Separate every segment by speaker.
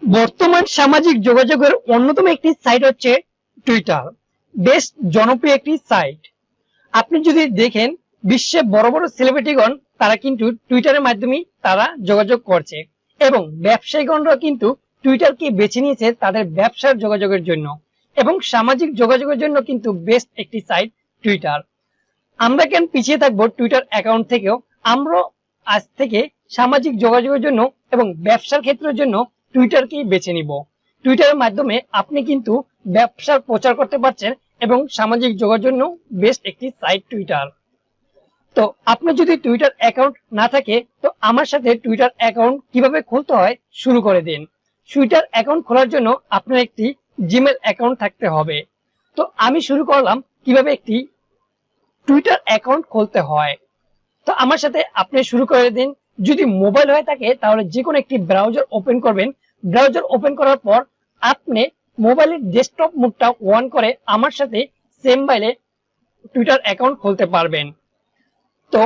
Speaker 1: বর্তমান সামাজিক যোগাযোগের অন্যতম একটি সাইট হচ্ছে টুইটার। বেশ জনপ্রিয় একটি সাইট। আপনি যদি দেখেন বিশ্বে বড় বড় সেলিব্রিটিগণ তারা কিন্তু টুইটারের মাধ্যমে তারা যোগাযোগ করছে এবং ব্যবসায়ীগণরা কিন্তু টুইটারকে বেছে নিয়েছে তাদের ব্যবসার যোগাযোগের জন্য এবং সামাজিক যোগাযোগের জন্য কিন্তু বেস্ট একটি সাইট টুইটার। আমরা কেন পিছিয়ে থাকবো টুইটার অ্যাকাউন্ট থেকেও? আমরা আজ থেকে সামাজিক যোগাযোগের জন্য এবং ব্যবসার ক্ষেত্রের জন্য টুইটারকেই বেছে নিব। টুইটারের মাধ্যমে আপনি কিন্তু ব্যবসার প্রচার করতে পারছেন এবং সামাজিক যোগাযোগের জন্য বেস্ট একটি সাইট টুইটার। তো আপনার যদি টুইটার অ্যাকাউন্ট না থাকে তো আমার সাথে টুইটার অ্যাকাউন্ট কিভাবে খুলতে হয় শুরু করে দিন। টুইটার অ্যাকাউন্ট খোলার জন্য আপনার একটি জিমেল অ্যাকাউন্ট থাকতে হবে। তো আমি শুরু করলাম কিভাবে একটি টুইটার অ্যাকাউন্ট খুলতে হয়। তো আমার সাথে আপনি শুরু করে দিন। যদি মোবাইল হয়ে থাকে তাহলে যে কোনো একটি ব্রাউজার ওপেন করবেন। ব্রাউজার ওপেন করার পর আপনি মোবাইলের ডেস্কটপ মোডটা অন করে আমার সাথে সেম মোবাইলে টুইটার অ্যাকাউন্ট খুলতে পারবেন। তো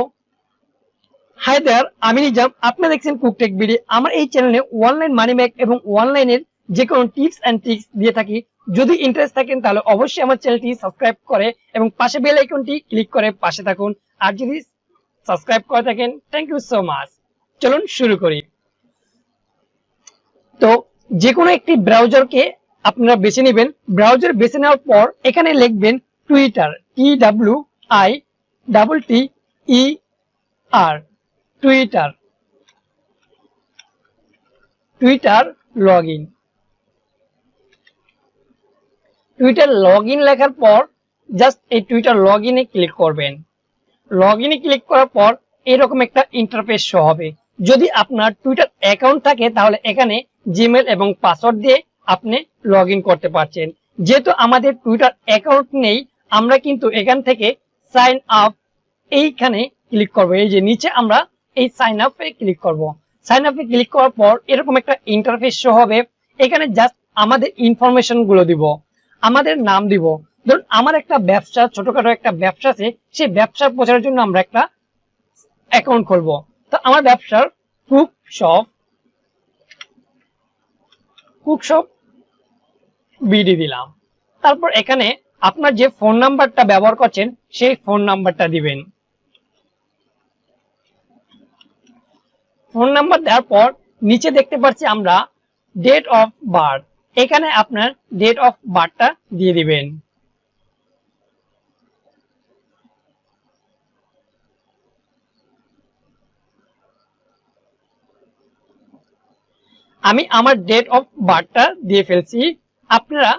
Speaker 1: হাই দেয়ার, আমি নিজাম, আপনি দেখছেন কুকটেক বিডি। আমার এই চ্যানেলে অনলাইন মানি মেক এবং অনলাইনের যে কোনো টিপস এন্ড ট্রিক্স দিয়ে থাকি। যদি ইন্টারেস্ট থাকেন তাহলে অবশ্যই আমার চ্যানেলটি সাবস্ক্রাইব করে এবং পাশে বেল আইকনটি ক্লিক করে পাশে থাকুন। আর যদি সাবস্ক্রাইব করে থাকেন থ্যাংক ইউ সো মাচ। চলুন শুরু করি। তো যে কোনো একটি ব্রাউজারকে আপনারা বেছে নেবেন। ব্রাউজার বেছে নেওয়ার পর এখানে লিখবেন Twitter, TWITTER, Twitter. Twitter log in. Twitter log in লেখার পর জাস্ট এই টুইটার লগ ইনে ক্লিক করবেন। লগ ইনে ক্লিক করার পর এরকম একটা ইন্টারফেস শো হবে। যদি আপনার টুইটার অ্যাকাউন্ট থাকে তাহলে এখানে জিমেল এবং পাসওয়ার্ড দিয়ে আপনি লগ ইন করতে পারছেন। যেহেতু আমাদের টুইটার অ্যাকাউন্ট নেই আমরা কিন্তু এখান থেকে সাইন আপ এইখানে ক্লিক করবো। এই যে নিচে আমরা এই সাইন আপে ক্লিক করব। সাইন আপে ক্লিক করার পর এরকম একটা ইন্টারফেস শো হবে। এখানে জাস্ট আমাদের ইনফরমেশন গুলো দিব, আমাদের নাম দিব। ধরুন আমার একটা ব্যবসা, ছোটখাটো একটা ব্যবসা আছে, সেই ব্যবসার প্রচারের জন্য আমরা একটা অ্যাকাউন্ট খুলবো। তো আমার ব্যবসার কুকশপ বিডি দিলাম। তারপর এখানে আপনার যে ফোন নাম্বারটা ব্যবহার করছেন সেই ফোন নাম্বারটা দিবেন। ফোন নাম্বার দেওয়ার পর নিচে দেখতে পাচ্ছি আমরা ডেট অফ বার্থ। এখানে আপনার ডেট অফ বার্থটা দিয়ে দিবেন। আমি আমার ডেট অফ বার্থটা দিয়ে ফেলছি, আপনারা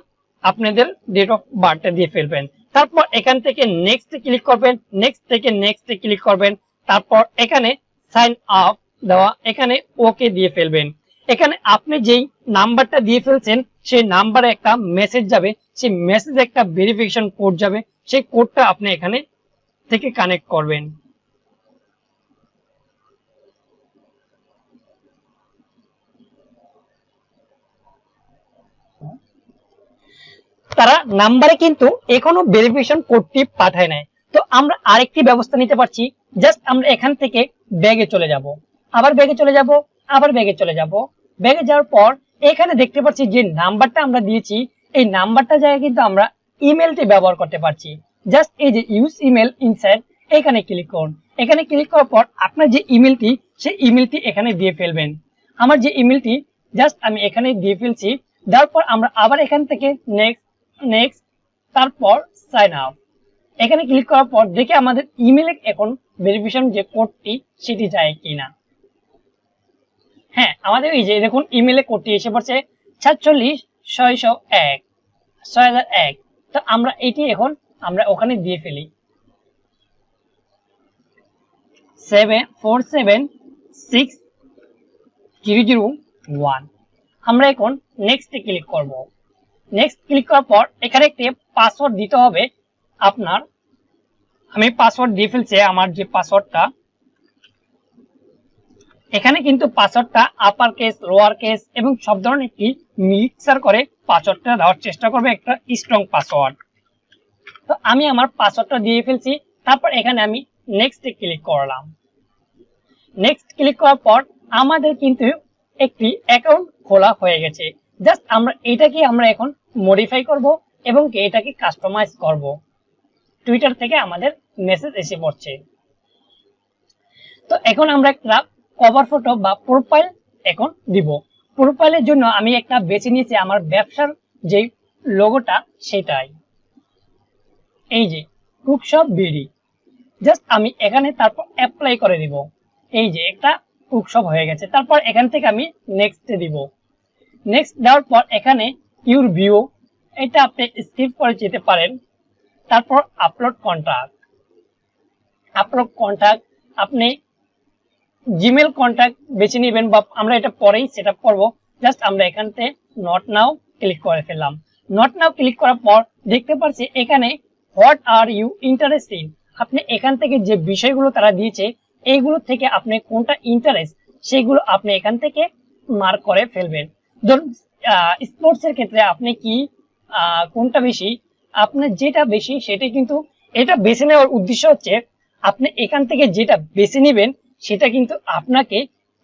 Speaker 1: আপনাদের ডেট অফ বার্থটা দিয়ে ফেলবেন। তারপর এখান থেকে নেক্সট ক্লিক করবেন, নেক্সট থেকে নেক্সট ক্লিক করবেন। তারপর এখানে সাইন আপ দেওয়া, এখানে ওকে দিয়ে ফেলবেন। এখানে আপনি যেই নাম্বারটা দিয়ে ফেলছেন সেই নাম্বারে একটা মেসেজ যাবে, সেই মেসেজে একটা ভেরিফিকেশন কোড যাবে, সেই কোডটা আপনি এখানে থেকে কানেক্ট করবেন। তারা নাম্বারে কিন্তু এখনো ভেরিফিকেশন কোডটি পাঠায় নাই। তো আমরা আরেকটি ব্যবস্থা নিতে পারছি। জাস্ট আমরা এখান থেকে ব্যাগে চলে যাব, আবার ব্যাগে চলে যাব, আবার ব্যাগে চলে যাব। ব্যাগে যাওয়ার পর এখানে দেখতে পাচ্ছি যে নাম্বারটা আমরা দিয়েছি এই নাম্বারটা জায়গায় কিন্তু আমরা ইমেলটি ব্যবহার করতে পারছি। জাস্ট এই যে ইউজ ইমেল ইনসাইড এখানে ক্লিক করুন। এখানে ক্লিক করার পর আপনার যে ইমেলটি সেই ইমেলটি এখানে দিয়ে ফেলবেন। আমার যে ইমেলটি জাস্ট আমি এখানে দিয়ে ফেলছি। দেওয়ার পর আমরা আবার এখান থেকে নেক্সট তারপর সাইন আপ এখানে ক্লিক করার পর দেখে আমাদের ইমেলে এখন ভেরিফিকেশন যে কোডটি সেটি যায় কিনা। হ্যাঁ, আমাদের এই যে দেখুন ইমেলে কোডটি এসে পড়ছে 46,601,6001। তো আমরা এটি এখন আমরা ওখানে দিয়ে ফেলি 74760001। আমরা এখন নেক্সট ক্লিক করব। নেক্সট ক্লিক করার পর এখানে একটি পাসওয়ার্ড দিতে হবে আপনার। আমি পাসওয়ার্ড দিয়ে ফেলছি। আমার যে পাসওয়ার্ডটা এখানে কিন্তু পাসওয়ার্ডটা আপার কেস, লোয়ার কেস এবং সব ধরনের একটি মিক্সার করে পাসওয়ার্ডটা দেওয়ার চেষ্টা করবে, একটা স্ট্রং পাসওয়ার্ড। তো আমি আমার পাসওয়ার্ডটা দিয়ে ফেলছি। তারপর এখানে আমি নেক্সট ক্লিক করলাম। নেক্সট ক্লিক করার পর আমাদের কিন্তু একটি অ্যাকাউন্ট খোলা হয়ে গেছে। জাস্ট আমরা এটাকে আমরা এখন মডিফাই করব এবং এটাকে কাস্টমাইজ করব। টুইটার থেকে আমাদের মেসেজ এসে পড়ছে। তো এখন আমরা একটা কভার ফটো বা প্রোফাইল এখন দিব। প্রোফাইলের জন্য আমি একটা বেছে নিয়েছি আমার ব্যবসার যে লোগোটা সেটাই, এই যে কুকশপ বিডি। জাস্ট আমি এখানে তারপর অ্যাপ্লাই করে দিব। এই যে একটা কুকশপ হয়ে গেছে। তারপর এখান থেকে আমি নেক্সট দিব। নেক্সট দেওয়ার পর এখানে ইউর ভিউ, এটা আপনি স্কিপ করে যেতে পারেন। তারপর আপলোড কন্টাক্ট। আপনি জিমেল কন্টাক্ট বেছে নেবেন বা আমরা এটা পরেই সেট আপ করবো। জাস্ট আমরা এখান থেকে নট নাও ক্লিক করে ফেললাম। নট নাও ক্লিক করার পর দেখতে পাচ্ছি এখানে what are you interest in. আপনি এখান থেকে যে বিষয়গুলো তারা দিয়েছে এইগুলো থেকে আপনি কোনটা ইন্টারেস্ট সেগুলো আপনি এখান থেকে মার্ক করে ফেলবেন। ধরুন স্পোর্টস এর ক্ষেত্রে আপনি কি কোনটা বেশি, আপনার যেটা বেশি সেটাই কিন্তু এটা বেছে নেওয়ার উদ্দেশ্য হচ্ছে আপনি এখান থেকে যেটা বেছে নেবেন সেটা কিন্তু আপনাকে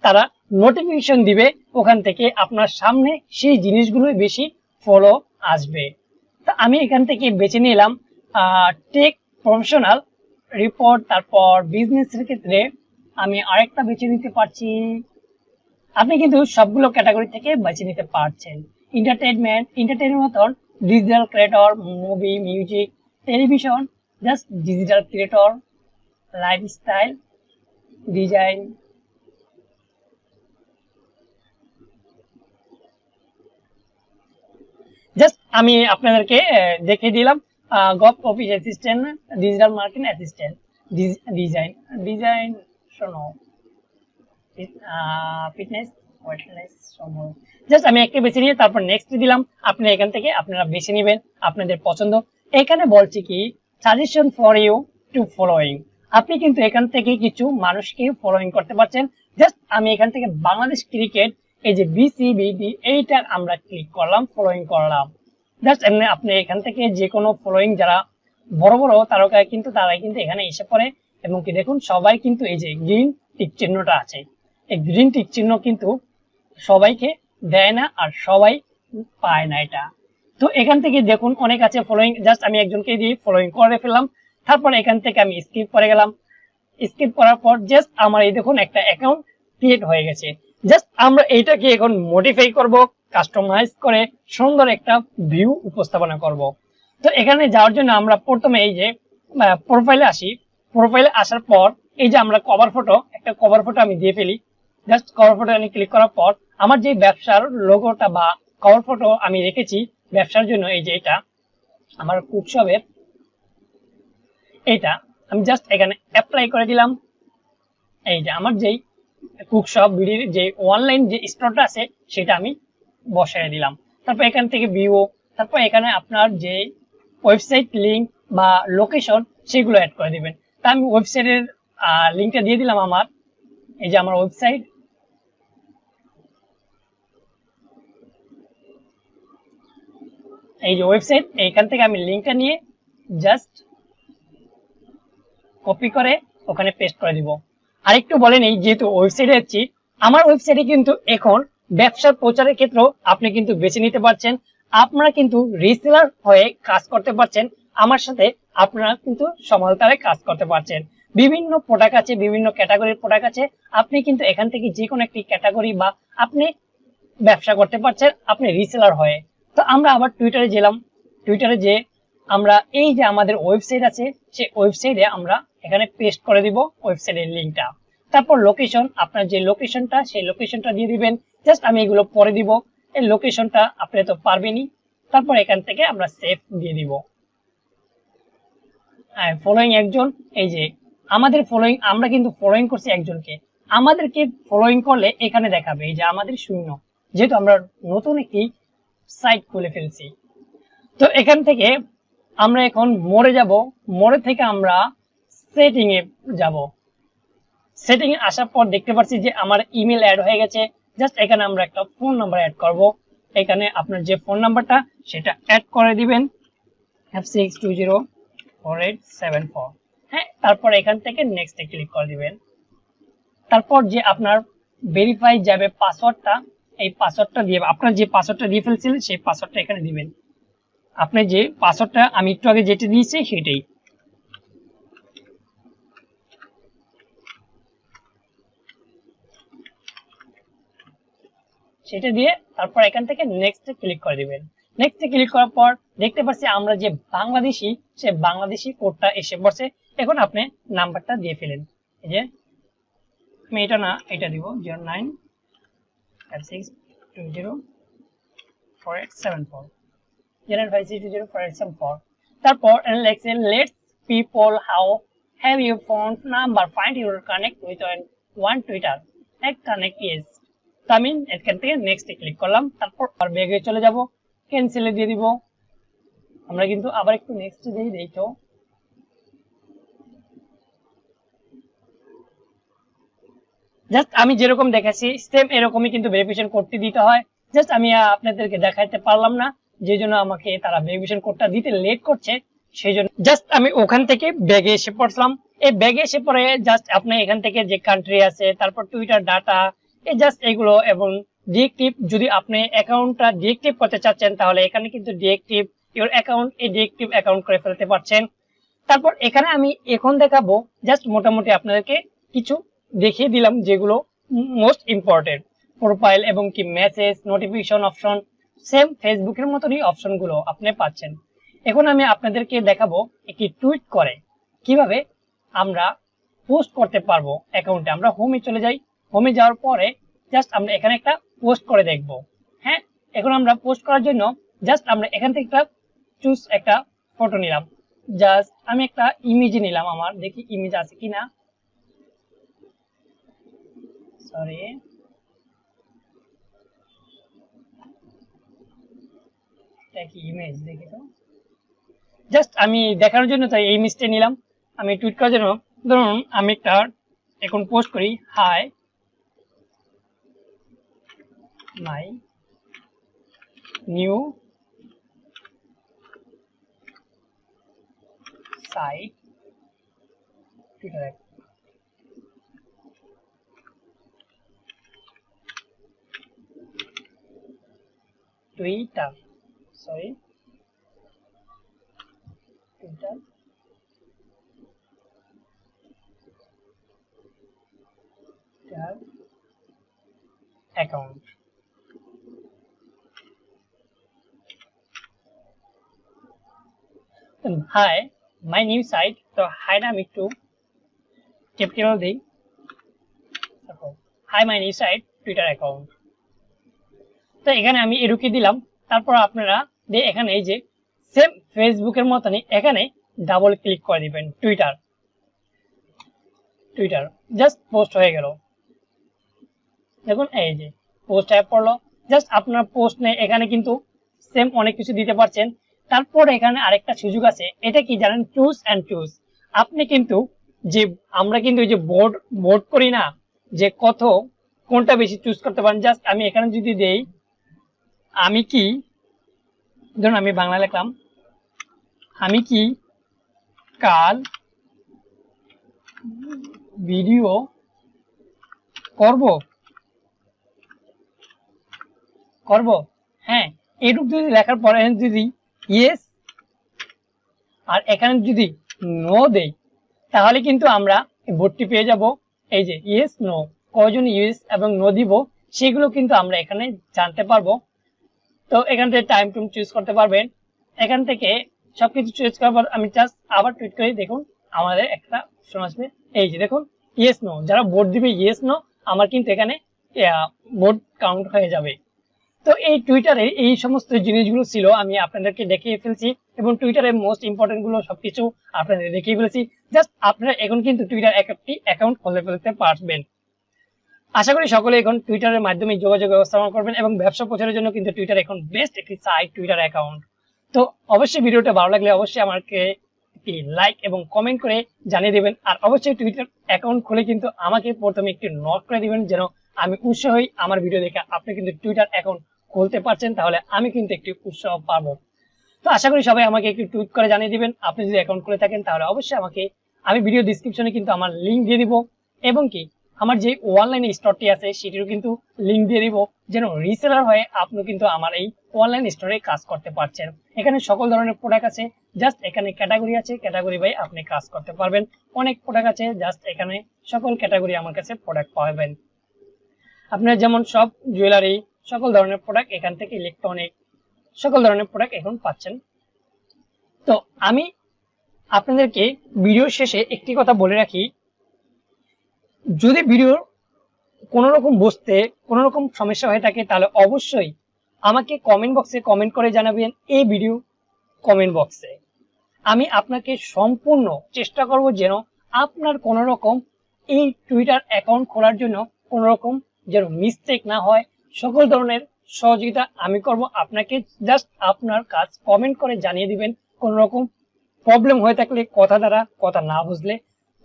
Speaker 1: তারা নোটিফিকেশন দিবে, ওখান থেকে আপনার সামনে সেই জিনিসগুলোই বেশি ফলো আসবে। তো আমি এখান থেকে বেছে নিলাম টেক প্রফেশনাল রিপোর্ট। তারপর বিজনেস এর ক্ষেত্রে আমি আরেকটা বেছে নিতে পারছি। আপনি কিন্তু সবগুলো ক্যাটাগরি থেকে বেছে নিতে পারছেন। এন্টারটেইনমেন্ট মতন digital creator, movie, music, television, just digital creator, lifestyle, design. Just আমি আপনাদেরকে দেখিয়ে দিলাম gov office assistant, digital marketing assistant, design শোনো, ফিটনেস, ওয়েটনেস, জাস্ট আমি একটা বেছে নিয়ে তারপর নেক্সট দিলাম। আপনি এখান থেকে আপনারা বেছে নেবেন আপনাদের পছন্দ। এখানে বলছি কি suggestion for you to following. আপনি কিন্তু এখান থেকে কিছু মানুষকে ফলোইং করতে পারছেন। জাস্ট আমি এখান থেকে বাংলাদেশ ক্রিকেট, এই যে বিসিবিডি, এইটা আমরা ক্লিক করলাম, ফলোইং করলাম। জাস্ট এমনি আপনি এখান থেকে যে কোনো ফলোইং যারা বড় বড় তারকা কিন্তু তারাই কিন্তু এখানে এসে পড়ে। এবং কি দেখুন সবাই কিন্তু এই যে গ্রিন টিক চিহ্নটা আছে, এই গ্রিন টিক চিহ্ন কিন্তু সবাইকে দেয় না আর সবাই পায় না এটা। তো এখান থেকে দেখুন অনেক আছে ফলোইং, জাস্ট আমি একজনকে দিয়ে ফলোইং করে ফেললাম। তারপর এখান থেকে আমি স্কিপ করে গেলাম। স্কিপ করার পর জাস্ট আমার এই দেখুন একটা অ্যাকাউন্ট ক্রিয়েট হয়ে গেছে। জাস্ট আমরা এইটাকে এখন মডিফাই করব, কাস্টমাইজ করে সুন্দর একটা ভিউ উপস্থাপনা করব। তো এখানে যাওয়ার জন্য আমরা প্রথমে এই যে প্রোফাইলে আসি। প্রোফাইলে আসার পর এই যে আমরা কভার ফটো, একটা কভার ফটো আমি দিয়ে ফেলি। জাস্ট কভার ফটো আমি ক্লিক করার পর আমার যে ব্যবসার লোগোটা বা কভার ফটো আমি রেখেছি ব্যবসার জন্য, এই যে এটা আমার কুকশপের, এইটা আমি জাস্ট এখানে অ্যাপ্লাই করে দিলাম। এই যে আমার যেই কুকশপ বিডির যে অনলাইন যে স্টোরটা আছে সেটা আমি বসায় দিলাম। তারপর এখান থেকে ভিউ, তারপর এখানে আপনার যে ওয়েবসাইট লিংক বা লোকেশন সেগুলো অ্যাড করে দিবেন। তা আমি ওয়েবসাইটের লিংকটা দিয়ে দিলাম। আমার এই যে আমার ওয়েবসাইট, এই যে ওয়েবসাইট, এইখান থেকে আমি লিংকটা নিয়ে জাস্ট কপি করে ওখানে পেস্ট করে দিব। আরেকটু বলে নেই, যেহেতু ওয়েবসাইটে যাচ্ছি, আমার ওয়েবসাইটে কিন্তু এখন ব্যবসার প্রচারের ক্ষেত্র আপনি কিন্তু বেছে নিতে পারছেন। আপনারা কিন্তু রিসেলার হয়ে কাজ করতে পারছেন, আমার সাথে আপনারা কিন্তু সমানতারে কাজ করতে পারছেন। বিভিন্ন প্রোডাক্ট আছে, বিভিন্ন ক্যাটাগরির প্রোডাক্ট আছে, আপনি কিন্তু এখান থেকে যে কোনো একটি ক্যাটাগরি বা আপনি ব্যবসা করতে পারছেন আপনি রিসেলার হয়ে। তো আমরা আবার টুইটারে গেলাম। টুইটারে যে আমরা এই যে আমাদের ওয়েবসাইট আছে সেই ওয়েবসাইটে আমরা এখানে পেস্ট করে দিব ওয়েবসাইটের লিংকটা। তারপর লোকেশন, আপনার যে লোকেশনটা সেই লোকেশনটা দিয়ে দিবেন। জাস্ট আমি এগুলো পরে দিব, এই লোকেশনটা আপনি তো পারবেনই। তারপর এখান থেকে আমরা সেভ দিয়ে দিব। ফলোইং একজন, এই যে আমাদের ফলোইং, আমরা কিন্তু ফলোইং করছি একজনকে, আমাদেরকে ফলোইং করলে এখানে দেখাবে এই যে আমাদের 0, যেহেতু আমরা নতুন একটি সাইট খুলে ফেলছি। তো এখান থেকে আমরা এখন মোড়ে যাব। মোড়ে থেকে আমরা সেটিং এ যাব। সেটিং এ আসার পর দেখতে পাচ্ছি যে আমার ইমেল অ্যাড হয়ে গেছে। জাস্ট এখানে আমরা একটা ফোন নাম্বার অ্যাড করব। এখানে আপনার যে ফোন নাম্বারটা সেটা অ্যাড করে দিবেন, F6204874। হ্যাঁ, তারপর এখান থেকে নেক্সট এ ক্লিক করে দিবেন। তারপর যে আপনার ভেরিফাই যাবে পাসওয়ার্ডটা, এই পাসওয়ার্ডটা দিয়ে, আপনার যে পাসওয়ার্ডটা দিয়ে ফেলছিলেন সেই পাসওয়ার্ডটা এখানে দিবেন। আপনি যে পাসওয়ার্ডটা আমি একটু আগে যেটা দিয়েছি সেটাই। সেটা দিয়ে তারপর এখান থেকে নেক্সটে ক্লিক করে দিবেন। নেক্সটে ক্লিক করার পর দেখতে পাচ্ছি আমরা যে বাংলাদেশি, সে বাংলাদেশি কোডটা এসে পড়ছে। এখন আপনি নাম্বারটা দিয়ে ফেলেন। এই যে আমি এটা না, এটা দিব 0956204874, 0956204874। তারপর লেখছেন let's people how have you phone number find your connect with one twitter connect is. তো আমি এখান থেকে নেক্সটে ক্লিক করলাম। তারপর আর ব্যাগে চলে যাব, ক্যান্সেলে দিয়ে দিব। আমরা কিন্তু আবার একটু নেক্সটে দিয়ে দেই। তো জাস্ট আমি যেরকম দেখাচ্ছি সেম এরকমই কিন্তু ভেরিফিকেশন কোডটি দিতে হয়। জাস্ট আমি আপনাদেরকে দেখাইতে পারলাম না, যে জন্য আমাকে তারা ভেরিফিকেশন কোডটা দিতে লেট করছে, সেই জন্য জাস্ট আমি ওখান থেকে ব্যাগে এসে পড়লাম। এই ব্যাগে এসে পরে জাস্ট আপনি এখান থেকে যে কান্ট্রি আছে, তারপর টুইটার ডাটা, এই জাস্ট এগুলো, এবং ডিএক্টিভ, যদি আপনি অ্যাকাউন্টটা ডিএক্টিভ করতে চাচ্ছেন তাহলে এখানে কিন্তু ডিএক্টিভ ইওর অ্যাকাউন্ট, এই ডিএক্টিভ অ্যাকাউন্ট করে ফেলতে পারছেন। তারপর এখানে আমি এখন দেখাবো জাস্ট মোটামুটি আপনাদেরকে কিছু দেখিয়ে দিলাম যেগুলো মোস্ট ইম্পর্টেন্ট। প্রোফাইল এবং কি মেসেজ, নোটিফিকেশন অপশন, সেম ফেসবুকের মতনই অপশনগুলো আপনি পাচ্ছেন। এখন আমি আপনাদেরকে দেখাবো একটি টুইট করে কিভাবে আমরা পোস্ট করতে পারবো অ্যাকাউন্টে। আমরা হোমে চলে যাই, হোমে যাওয়ার পরে জাস্ট আমরা এখানে একটা পোস্ট করে দেখব। হ্যাঁ, এখন আমরা পোস্ট করার জন্য জাস্ট আমরা এখান থেকে একটা চুজ একটা ফটো নিলাম। জাস্ট আমি একটা ইমেজ নিলাম, আমার দেখি ইমেজ আছে কিনা। সরি, এটা কি ইমেজ দেখি তো। জাস্ট আমি দেখানোর জন্য তাই এই ইমেজটা নিলাম। আমি টুইট করার জন্য ধরুন আমি একটা এখন পোস্ট করি, hi my new site Twitter, Twitter sorry Twitter account. Hi my new site, তো হাইটা আমি একটু ক্যাপিটাল দিই। Hi my new site Twitter account. তো এখানে আমি এরুকি দিলাম। তারপর আপনারা এখানে এই যে সেম ফেসবুকের মতনই এখানে ডাবল ক্লিক করে দিবেন। টুইটার টুইটার জাস্ট পোস্ট হয়ে গেল। দেখুন এই যে পোস্ট অ্যাপ পড়লো। জাস্ট আপনার পোস্ট নেই, এখানে কিন্তু সেম অনেক কিছু দিতে পারছেন। তারপর এখানে আরেকটা সুযোগ আছে, এটা কি জানেন, চুজ অ্যান্ড চুজ। আপনি কিন্তু যে আমরা কিন্তু এই যে বোর্ড করি না, যে কত কোনটা বেশি চুজ করতে পারেন। জাস্ট আমি এখানে যদি দেই আমি কি, ধরুন আমি বাংলা লিখলাম, আমি কি কাল ভিডিও করব করব হ্যাঁ, এটুকু যদি লেখার পরে যদি ইয়েস আর এখানে যদি নো দেই তাহলে কিন্তু আমরা বোর্ডটি পেয়ে যাব। এই যে ইয়েস নো, কয়জন ইয়েস এবং নো দিব সেগুলো কিন্তু আমরা এখানে জানতে পারবো। তো এখান থেকে টাইম টুম চুজ করতে পারবেন। এখান থেকে সবকিছু চুজ করার পর আমি জাস্ট আবার টুইট করি, দেখুন আমাদের একটা অপশন আসবে। এই যে দেখুন ইয়েস নো, যারা ভোট দিবে ইয়েস নো, আমার কিন্তু এখানে ভোট কাউন্ট হয়ে যাবে। তো এই টুইটারে এই সমস্ত জিনিসগুলো ছিল, আমি আপনাদেরকে দেখিয়ে ফেলছি এবং টুইটারের মোস্ট ইম্পর্টেন্ট গুলো সবকিছু আপনাদের দেখিয়ে ফেলছি। জাস্ট আপনারা এখন কিন্তু টুইটার একটি অ্যাকাউন্ট খুলে ফেলতে পারবেন। আশা করি সকলে এখন টুইটারের মাধ্যমে যোগাযোগ ব্যবস্থাপনা করবেন এবং ব্যবসা প্রচারের জন্য কিন্তু টুইটার এখন বেস্ট একটি সাইট, টুইটার অ্যাকাউন্ট। তো অবশ্যই ভিডিওটা ভালো লাগলে অবশ্যই আমাকে একটি লাইক এবং কমেন্ট করে জানিয়ে দেবেন। আর অবশ্যই টুইটার অ্যাকাউন্ট খুলে কিন্তু আমাকে প্রথমে একটি নক করে দিবেন, যেন আমি উৎসাহ হই আমার ভিডিও দেখে আপনি কিন্তু টুইটার অ্যাকাউন্ট খুলতে পারছেন, তাহলে আমি কিন্তু একটি উৎসাহ পাবো। তো আশা করি সবাই আমাকে একটু টুইট করে জানিয়ে দিবেন আপনি যদি অ্যাকাউন্ট খুলে থাকেন, তাহলে অবশ্যই আমাকে, আমি ভিডিও ডিসক্রিপশনে কিন্তু আমার লিঙ্ক দিয়ে দিব এবং কি আমার যে অনলাইন স্টোরটি আছে সেটিরও কিন্তু লিঙ্ক দিয়ে দিব, যেন রিসেলার হয়ে আপনি কিন্তু আমার এই অনলাইন স্টোরে কাজ করতে পারছেন। এখানে সকল ধরনের প্রোডাক্ট আছে, জাস্ট এখানে ক্যাটাগরি আছে, ক্যাটাগরি বাই আপনি কাজ করতে পারবেন। অনেক প্রোডাক্ট আছে, জাস্ট এখানে সকল ক্যাটাগরি আমার কাছে প্রোডাক্ট পাবেন। আপনার যেমন সব জুয়েলারি, সকল ধরনের প্রোডাক্ট এখান থেকে, ইলেকট্রনিক সকল ধরনের প্রোডাক্ট এখন পাচ্ছেন। তো আমি আপনাদেরকে ভিডিও শেষে একটি কথা বলে রাখি, যদি ভিডিও কোনো রকম বুঝতে কোনো রকম সমস্যা হয়ে থাকে তাহলে অবশ্যই আমাকে কমেন্ট বক্সে কমেন্ট করে জানাবেন। এই ভিডিও কমেন্ট বক্সে আমি আপনাকে সম্পূর্ণ চেষ্টা করব যেন আপনার কোনো রকম এই টুইটার অ্যাকাউন্ট খোলার জন্য কোনো রকম যেন মিস্টেক না হয়। সকল ধরনের সহযোগিতা আমি করব আপনাকে, জাস্ট আপনার কাজ কমেন্ট করে জানিয়ে দিবেন কোন রকম প্রবলেম হয়ে থাকলে, কথা না বুঝলে।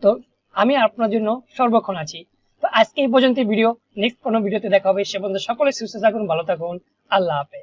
Speaker 1: তো আমি আপনার জন্য সর্বক্ষণ আছি। তো আজকে এই পর্যন্ত ভিডিও, নেক্সট কোনো ভিডিওতে দেখা হবে। সে পর্যন্ত সকলে সুস্থ থাকুন, ভালো থাকুন, আল্লাহ হাফেজ।